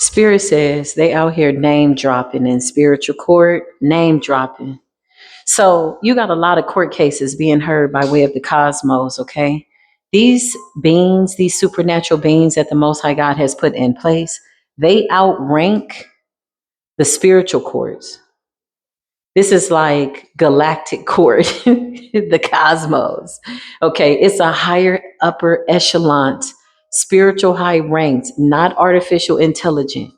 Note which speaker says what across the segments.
Speaker 1: Spirit says they out here name dropping in spiritual court, name dropping. So you got a lot of court cases being heard by way of the cosmos, okay? These beings, these supernatural beings that the Most High God has put in place, they outrank the spiritual courts. This is like galactic court, the cosmos. Okay, it's a higher upper echelon, spiritual high ranked, not artificial intelligence.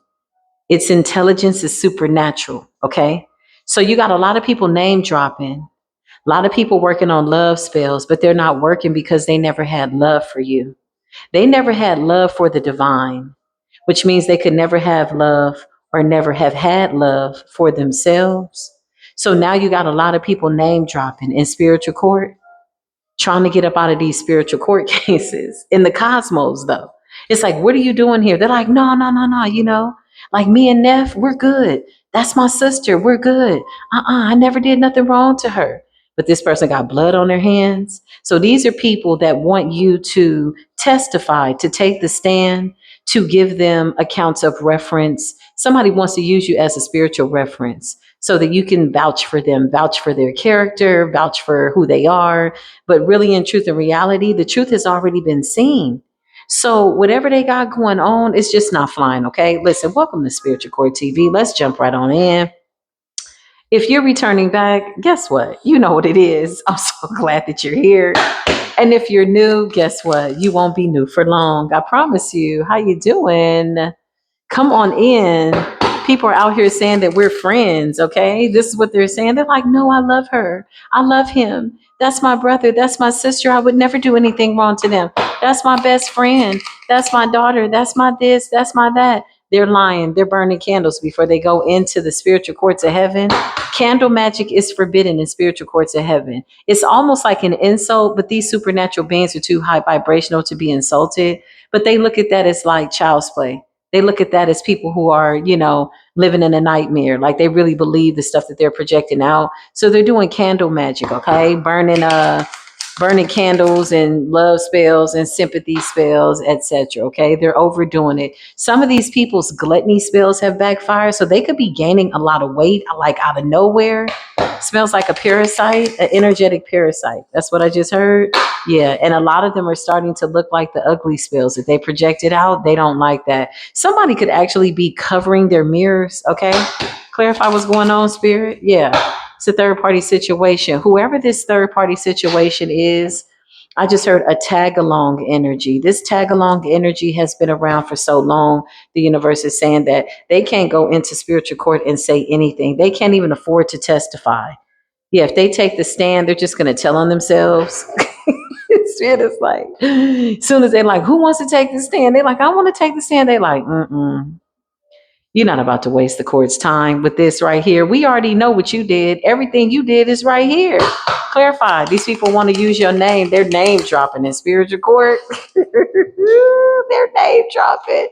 Speaker 1: Its intelligence is supernatural. Okay, so you got a lot of people name dropping, a lot of people working on love spells, but they're not working because they never had love for you. They never had love for the divine, which means they could never have love or never have had love for themselves. So now you got a lot of people name dropping in spiritual court, trying to get up out of these spiritual court cases in the cosmos, though. It's like, what are you doing here? They're like, no, no, no, no, like me and Neff, we're good. That's my sister. We're good. I never did nothing wrong to her. But this person got blood on their hands. So these are people that want you to testify, to take the stand, to give them accounts of reference. Somebody wants to use you as a spiritual reference so that you can vouch for them, vouch for their character, vouch for who they are. But really, in truth and reality, the truth has already been seen. So whatever they got going on, it's just not flying. Okay. Listen, welcome to Spiritual Court TV. Let's jump right on in. If you're returning back, guess what? You know what it is. I'm so glad that you're here. And if you're new, guess what? You won't be new for long. I promise you. How you doing? Come on in. People are out here saying that we're friends, okay? This is what they're saying. They're like, no, I love her. I love him. That's my brother. That's my sister. I would never do anything wrong to them. That's my best friend. That's my daughter. That's my this. That's my that. They're lying. They're burning candles before they go into the spiritual courts of heaven. Candle magic is forbidden in spiritual courts of heaven. It's almost like an insult, but these supernatural beings are too high vibrational to be insulted. But they look at that as like child's play. They look at that as people who are, living in a nightmare. Like they really believe the stuff that they're projecting out. So they're doing candle magic, okay? Burning candles and love spells and sympathy spells, etc. Okay, they're overdoing it. Some of these people's gluttony spells have backfired, so they could be gaining a lot of weight, like out of nowhere. Smells like a parasite, an energetic parasite. That's what I just heard. Yeah, and a lot of them are starting to look like the ugly spells that they projected out. They don't like that. Somebody could actually be covering their mirrors. Okay, clarify what's going on, spirit. Yeah. It's a third party situation. Whoever this third party situation is, I just heard a tag along energy. This tag along energy has been around for so long. The universe is saying that they can't go into spiritual court and say anything. They can't even afford to testify. Yeah, if they take the stand, they're just going to tell on themselves. It's like, as soon as they're like, who wants to take the stand? They're like, I want to take the stand. They're like, you're not about to waste the court's time with this right here. We already know what you did. Everything you did is right here. Clarify. These people want to use your name. They're name dropping in spiritual court. They're name dropping.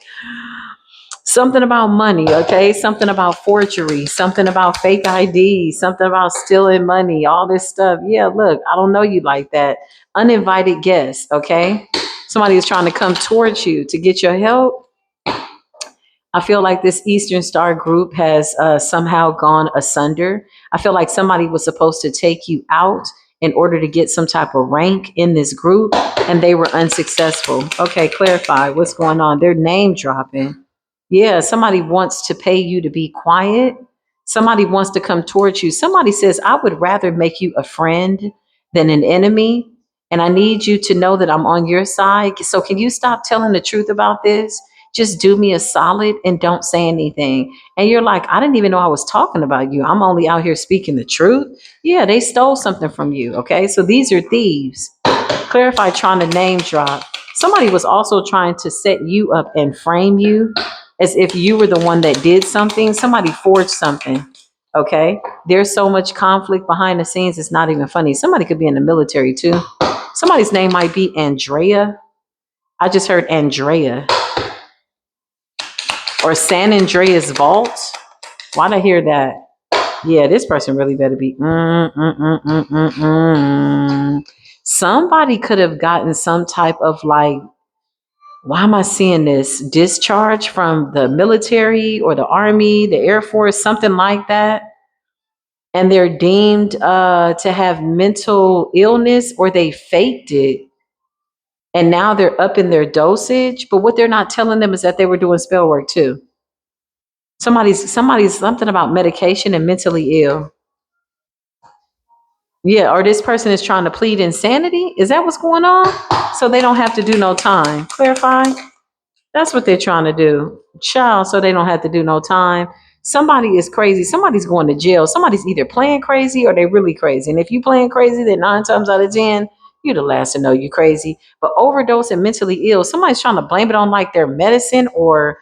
Speaker 1: Something about money, okay? Something about forgery, something about fake ID, something about stealing money, all this stuff. Yeah, look, I don't know you like that. Uninvited guests, okay? Somebody is trying to come towards you to get your help. I feel like this Eastern Star group has somehow gone asunder. I feel like somebody was supposed to take you out in order to get some type of rank in this group, and they were unsuccessful. Okay, clarify what's going on. They're name dropping. Yeah, somebody wants to pay you to be quiet. Somebody wants to come towards you. Somebody says, I would rather make you a friend than an enemy. And I need you to know that I'm on your side. So can you stop telling the truth about this? Just do me a solid and don't say anything. And you're like, I didn't even know I was talking about you. I'm only out here speaking the truth. Yeah, they stole something from you. Okay, so these are thieves. Clarify, trying to name drop. Somebody was also trying to set you up and frame you as if you were the one that did something. Somebody forged something. Okay, there's so much conflict behind the scenes. It's not even funny. Somebody could be in the military too. Somebody's name might be Andrea. I just heard Andrea. Or San Andreas Vault. Why'd I hear that? Yeah, this person really better be. Somebody could have gotten some type of like Why am I seeing this? Discharge from the military or the army, the Air Force, something like that. And they're deemed to have mental illness, or they faked it. And now they're up in their dosage. But what they're not telling them is that they were doing spell work too. Somebody's something about medication and mentally ill. Yeah, or this person is trying to plead insanity. Is that what's going on? So they don't have to do no time. Clarify. That's what they're trying to do. Child, so they don't have to do no time. Somebody is crazy. Somebody's going to jail. Somebody's either playing crazy or they really crazy. And if you playing crazy, then 9 times out of 10, you're the last to know you crazy. But overdose and mentally ill, somebody's trying to blame it on like their medicine or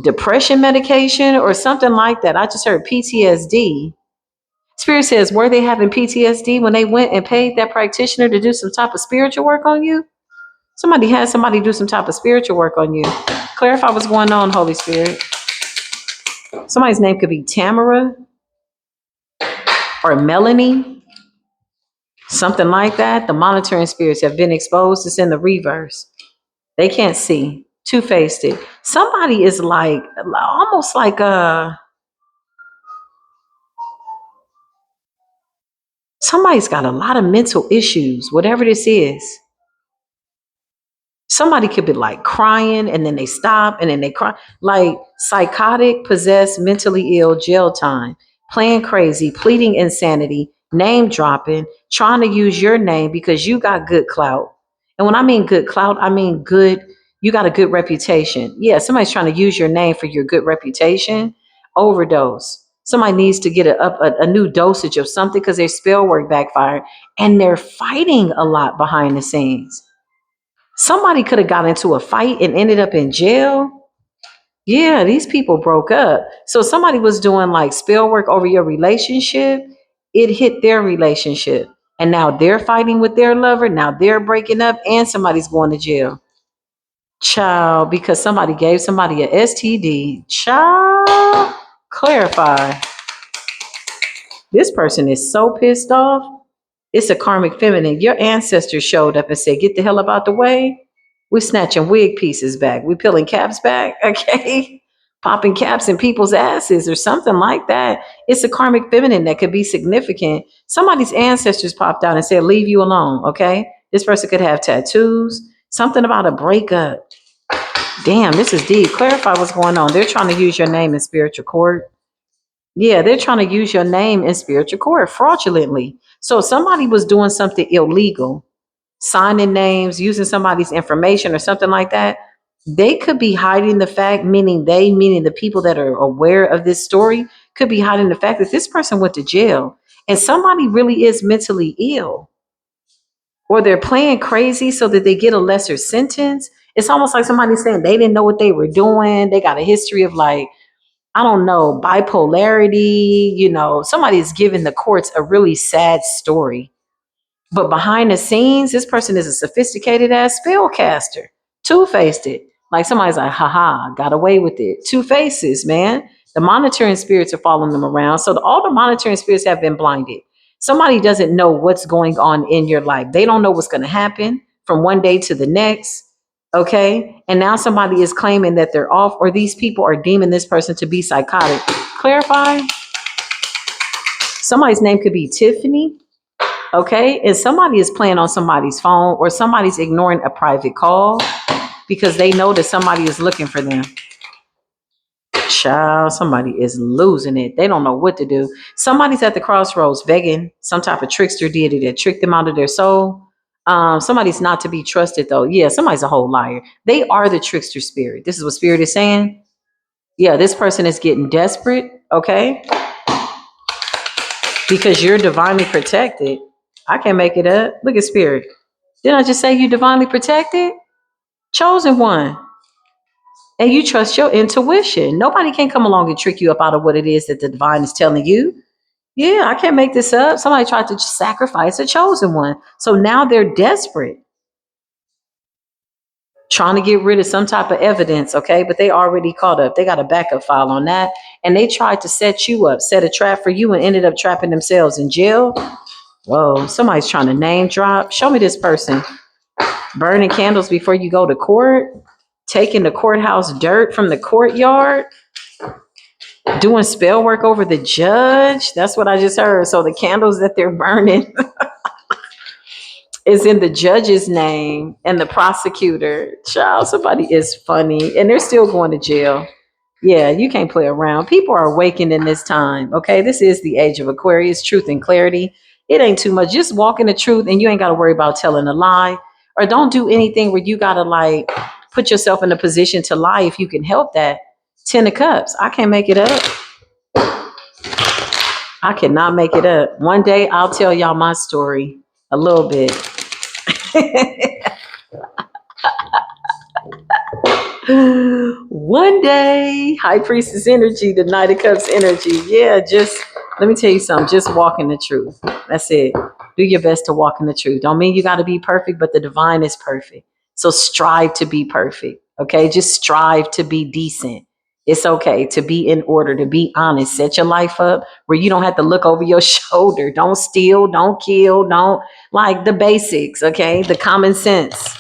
Speaker 1: depression medication or something like that. I just heard PTSD. Spirit says, were they having PTSD when they went and paid that practitioner to do some type of spiritual work on you? Somebody had somebody do some type of spiritual work on you. Clarify what's going on, Holy Spirit. Somebody's name could be Tamara or Melanie, something like that. The monitoring spirits have been exposed. It's in the reverse. They can't see. Two-faced it. Somebody is like, almost like somebody's got a lot of mental issues, whatever this is. Somebody could be like crying and then they stop and then they cry. Like psychotic, possessed, mentally ill, jail time, playing crazy, pleading insanity, name dropping, trying to use your name because you got good clout. And when I mean good clout, I mean good, you got a good reputation. Yeah, somebody's trying to use your name for your good reputation. Overdose. Somebody needs to get a new dosage of something because their spell work backfired and they're fighting a lot behind the scenes. Somebody could have got into a fight and ended up in jail. Yeah, these people broke up. So somebody was doing like spell work over your relationship. It hit their relationship. And now they're fighting with their lover. Now they're breaking up and somebody's going to jail. Child, because somebody gave somebody a STD. Child, clarify. This person is so pissed off. It's a karmic feminine. Your ancestors showed up and said, get the hell up out the way. We're snatching wig pieces back. We're peeling caps back, okay? Popping caps in people's asses or something like that. It's a karmic feminine that could be significant. Somebody's ancestors popped out and said, leave you alone, okay? This person could have tattoos, something about a breakup. Damn, this is deep. Clarify what's going on. They're trying to use your name in spiritual court. Yeah, they're trying to use your name in spiritual court fraudulently. So somebody was doing something illegal, signing names, using somebody's information or something like that. They could be hiding the fact, meaning the people that are aware of this story could be hiding the fact that this person went to jail and somebody really is mentally ill, or they're playing crazy so that they get a lesser sentence. It's almost like somebody saying they didn't know what they were doing. They got a history of like, I don't know, bipolarity, somebody's giving the courts a really sad story. But behind the scenes, this person is a sophisticated ass spellcaster. Two-faced it. Like somebody's like, haha, got away with it. Two faces, man. The monitoring spirits are following them around. So all the monitoring spirits have been blinded. Somebody doesn't know what's going on in your life. They don't know what's going to happen from one day to the next. Okay. And now somebody is claiming that they're off, or these people are deeming this person to be psychotic. Clarify. Somebody's name could be Tiffany. Okay. And somebody is playing on somebody's phone, or somebody's ignoring a private call because they know that somebody is looking for them. Child, somebody is losing it. They don't know what to do. Somebody's at the crossroads begging some type of trickster deity that tricked them out of their soul. Somebody's not to be trusted though. Yeah, somebody's a whole liar. They are the trickster spirit. This is what spirit is saying. Yeah, this person is getting desperate. Okay. Because you're divinely protected. I can't make it up. Look at spirit. Didn't I just say you divinely protected? Chosen one. And you trust your intuition. Nobody can come along and trick you up out of what it is that the divine is telling you. Yeah, I can't make this up. Somebody tried to sacrifice a chosen one. So now they're desperate, trying to get rid of some type of evidence, okay? But they already caught up. They got a backup file on that. And they tried to set you up, set a trap for you, and ended up trapping themselves in jail. Whoa, somebody's trying to name drop. Show me this person. Burning candles before you go to court. taking the courthouse dirt from the courtyard, doing spell work over the judge. That's what I just heard. So the candles that they're burning is in the judge's name and the prosecutor. Child, somebody is funny and they're still going to jail. Yeah, you can't play around. People are awakened in this time. Okay, this is the age of Aquarius, truth and clarity. It ain't too much. Just walk in the truth and you ain't got to worry about telling a lie, or don't do anything where you got to like put yourself in a position to lie if you can help that. 10 of Cups. I can't make it up. I cannot make it up. One day I'll tell y'all my story a little bit. One day, High Priestess energy, the Knight of Cups energy. Yeah, just let me tell you something. Just walk in the truth. That's it. Do your best to walk in the truth. Don't mean you got to be perfect, but the divine is perfect. So strive to be perfect. Okay, just strive to be decent. It's okay to be in order, to be honest. Set your life up where you don't have to look over your shoulder. Don't steal, don't kill, don't like the basics. Okay, the common sense.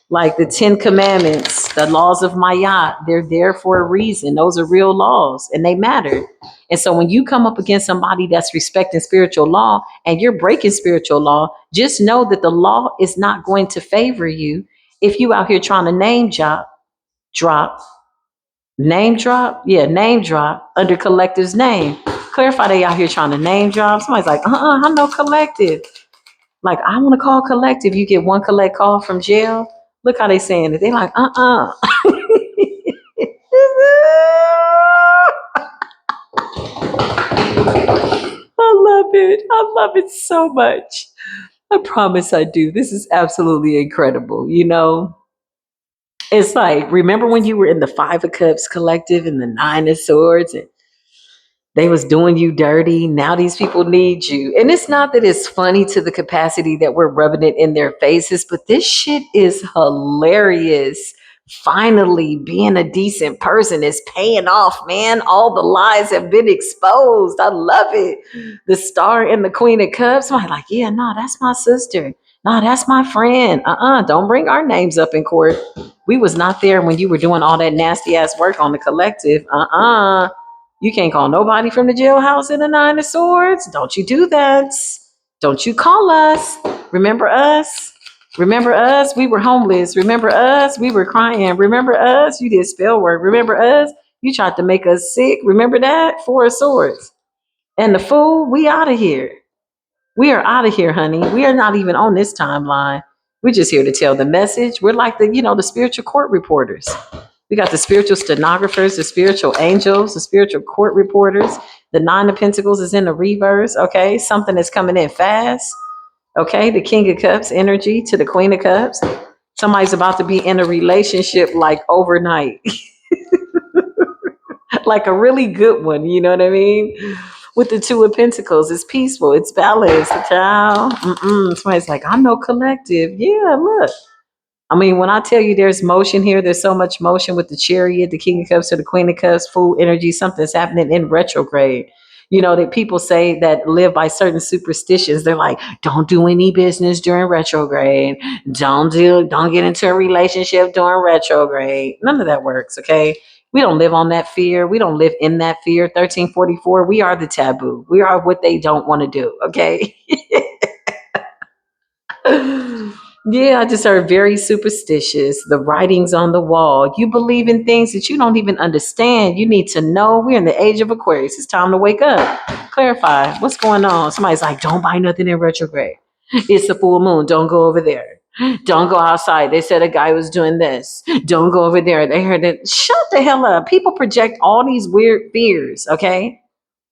Speaker 1: Like the 10 commandments, the laws of Mayat, they're there for a reason. Those are real laws and they matter. And so when you come up against somebody that's respecting spiritual law and you're breaking spiritual law, just know that the law is not going to favor you if you out here trying to name drop under collective's name. Clarify they out here trying to name drop. Somebody's like, I know collective. Like, I want to call collective. You get one collect call from jail. Look how they saying it. They like, I love it. I love it so much. I promise I do. This is absolutely incredible. You know, it's like, remember when you were in the 5 of Cups collective and the 9 of Swords and they was doing you dirty. Now these people need you. And it's not that it's funny to the capacity that we're rubbing it in their faces, but this shit is hilarious. Finally, being a decent person is paying off, man. All the lies have been exposed. I love it. The Star and the Queen of Cups. I'm like, yeah, no, that's my sister. No, that's my friend. Don't bring our names up in court. We was not there when you were doing all that nasty ass work on the collective. You can't call nobody from the jailhouse in the 9 of Swords. Don't you do that. Don't you call us. Remember us? Remember us? We were homeless. Remember us? We were crying. Remember us? You did spell work. Remember us? You tried to make us sick. Remember that? 4 of Swords. And the Fool, we out of here. We are out of here, honey. We are not even on this timeline. We're just here to tell the message. We're like the spiritual court reporters. We got the spiritual stenographers, the spiritual angels, the spiritual court reporters. The 9 of Pentacles is in the reverse. Okay, something is coming in fast. Okay, the King of Cups energy to the Queen of Cups. Somebody's about to be in a relationship like overnight, like a really good one. You know what I mean? With the 2 of Pentacles, it's peaceful, it's balanced, child. Somebody's like, I know collective. Yeah, look. I mean, when I tell you there's motion here, there's so much motion with the Chariot, the King of Cups, or the Queen of Cups, Fool energy, something's happening in retrograde. You know, that people say that live by certain superstitions. They're like, don't do any business during retrograde. Don't get into a relationship during retrograde. None of that works, okay? We don't live on that fear. We don't live in that fear. 1344, we are the taboo. We are what they don't want to do, okay? Yeah, I just are very superstitious. The writings on the wall. You believe in things that you don't even understand. You need to know. We're in the age of Aquarius. It's time to wake up. Clarify what's going on. Somebody's like, don't buy nothing in retrograde. It's a full moon. Don't go over there. Don't go outside. They said a guy was doing this. Don't go over there. They heard it. Shut the hell up. People project all these weird fears, okay,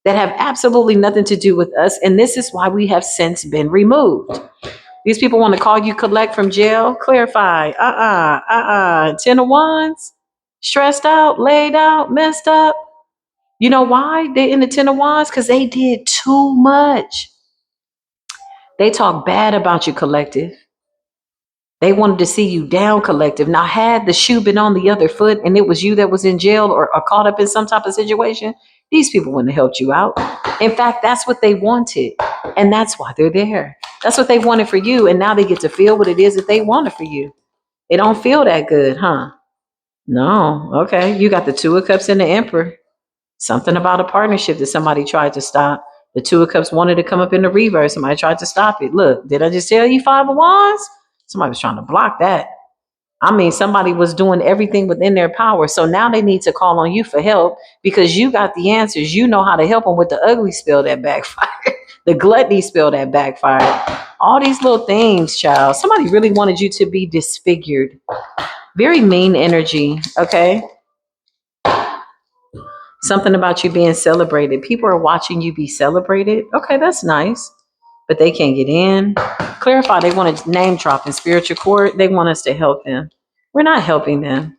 Speaker 1: that have absolutely nothing to do with us. And this is why we have since been removed. These people want to call you collect from jail. Clarify. 10 of Wands. Stressed out, laid out, messed up. You know why they're in the 10 of Wands? Because they did too much. They talk bad about you, collective. They wanted to see you down, collective. Now, had the shoe been on the other foot and it was you that was in jail or caught up in some type of situation, these people wouldn't have helped you out. In fact, that's what they wanted. And that's why they're there. That's what they wanted for you. And now they get to feel what it is that they wanted for you. It don't feel that good, huh? No. Okay. You got the Two of Cups and the Emperor. Something about a partnership that somebody tried to stop. The Two of Cups wanted to come up in the reverse. Somebody tried to stop it. Look, did I just tell you Five of Wands? Somebody was trying to block that. I mean, somebody was doing everything within their power. So now they need to call on you for help because you got the answers. You know how to help them with the ugly spell that backfired, the gluttony spell that backfired. All these little things, child. Somebody really wanted you to be disfigured. Very mean energy. Okay. Something about you being celebrated. People are watching you be celebrated. Okay, that's nice. But they can't get in. Clarify, they want to name drop in spiritual court. They want us to help them. We're not helping them.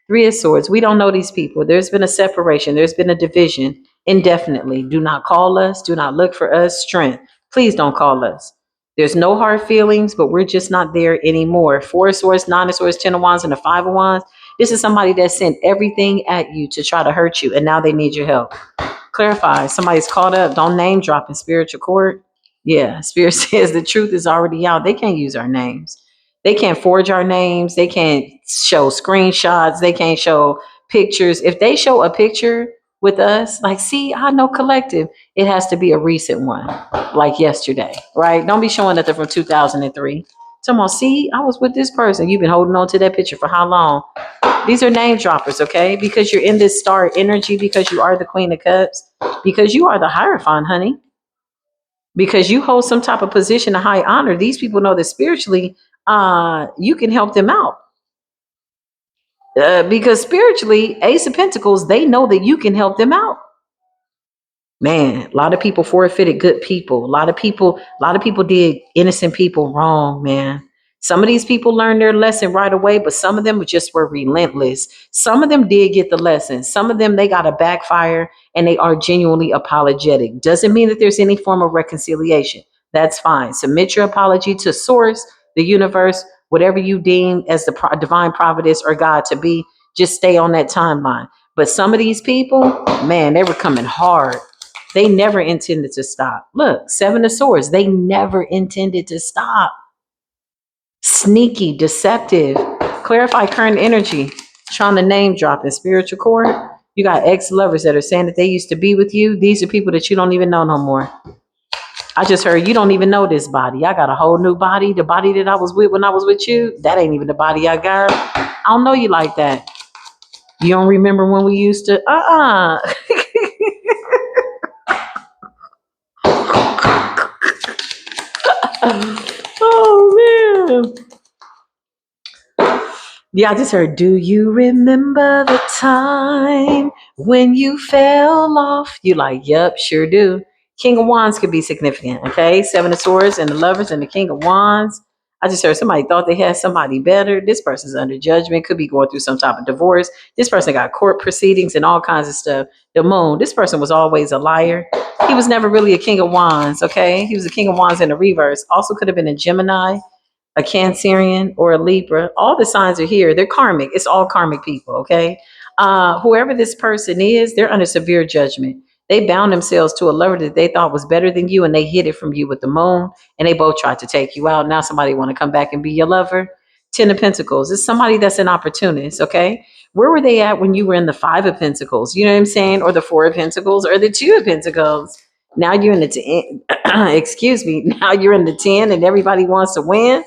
Speaker 1: Three of Swords. We don't know these people. There's been a separation. There's been a division indefinitely. Do not call us. Do not look for us. Strength. Please don't call us. There's no hard feelings, but we're just not there anymore. Four of Swords, Nine of Swords, Ten of Wands, and the Five of Wands. This is somebody that sent everything at you to try to hurt you, and now they need your help. Clarify. Somebody's caught up. Don't name drop in spiritual court. Yeah, Spirit says the truth is already out. They can't use our names. They can't forge our names. They can't show screenshots. They can't show pictures. If they show a picture with us, like, see, I know collective, it has to be a recent one, like yesterday, right? Don't be showing nothing from 2003. Someone, see, I was with this person. You've been holding on to that picture for how long? These are name droppers, okay? Because you're in this star energy, because you are the Queen of Cups, because you are the Hierophant, honey, because you hold some type of position of high honor. These people know that spiritually, you can help them out. Because spiritually, Ace of Pentacles, they know that you can help them out. Man, a lot of people forfeited good people. A lot of people did innocent people wrong, man. Some of these people learned their lesson right away, but some of them just were relentless. Some of them did get the lesson. Some of them, they got a backfire and they are genuinely apologetic. Doesn't mean that there's any form of reconciliation. That's fine. Submit your apology to source, the universe, whatever you deem as the divine providence or God to be. Just stay on that timeline. But some of these people, man, they were coming hard. They never intended to stop. Look, Seven of Swords, they never intended to stop. Sneaky, deceptive, clarify current energy, trying to name drop in spiritual court. You got ex-lovers that are saying that they used to be with you. These are people that you don't even know no more. I just heard you don't even know this body. I got a whole new body. The body that I was with when I was with you, that ain't even the body I got. I don't know you like that. You don't remember when we used to, Oh man. Yeah, I just heard, do you remember the time when you fell off? You like, yep, sure do. King of Wands could be significant, okay? Seven of Swords and the Lovers and the King of Wands. I just heard somebody thought they had somebody better. This person's under judgment, could be going through some type of divorce. This person got court proceedings and all kinds of stuff. The Moon, this person was always a liar. He was never really a King of Wands, okay? He was a King of Wands in the reverse. Also could have been a Gemini, a Cancerian, or a Libra. All the signs are here. They're karmic. It's all karmic people, okay? Whoever this person is, they're under severe judgment. They bound themselves to a lover that they thought was better than you, and they hid it from you with the Moon, and they both tried to take you out. Now somebody want to come back and be your lover. Ten of Pentacles. It's somebody that's an opportunist, okay? Where were they at when you were in the Five of Pentacles? You know what I'm saying? Or the Four of Pentacles, or the Two of Pentacles. Now you're in the 10. Excuse me. Now you're in the 10 and everybody wants to win.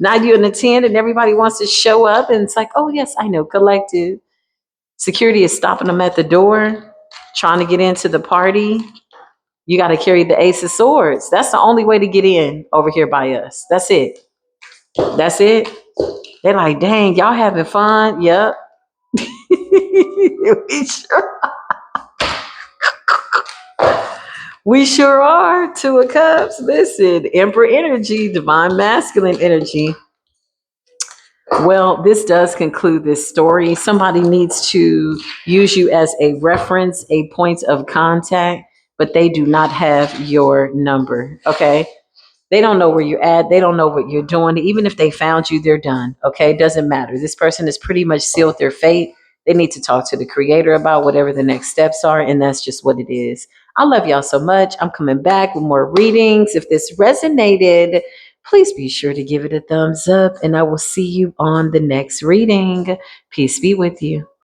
Speaker 1: Now you're in the 10 and everybody wants to show up, and it's like, oh yes, I know, collective. Security is stopping them at the door, trying to get into the party. You got to carry the Ace of Swords. That's the only way to get in over here by us. That's it. That's it. They're like, dang, y'all having fun? Yep. we sure we sure are. Two of Cups. Listen, Emperor energy, divine masculine energy. Well, this does conclude this story. Somebody needs to use you as a reference, a point of contact, but they do not have your number. Okay. They don't know where you're at. They don't know what you're doing. Even if they found you, they're done. Okay. It doesn't matter. This person has pretty much sealed their fate. They need to talk to the creator about whatever the next steps are. And that's just what it is. I love y'all so much. I'm coming back with more readings. If this resonated, please be sure to give it a thumbs up, and I will see you on the next reading. Peace be with you.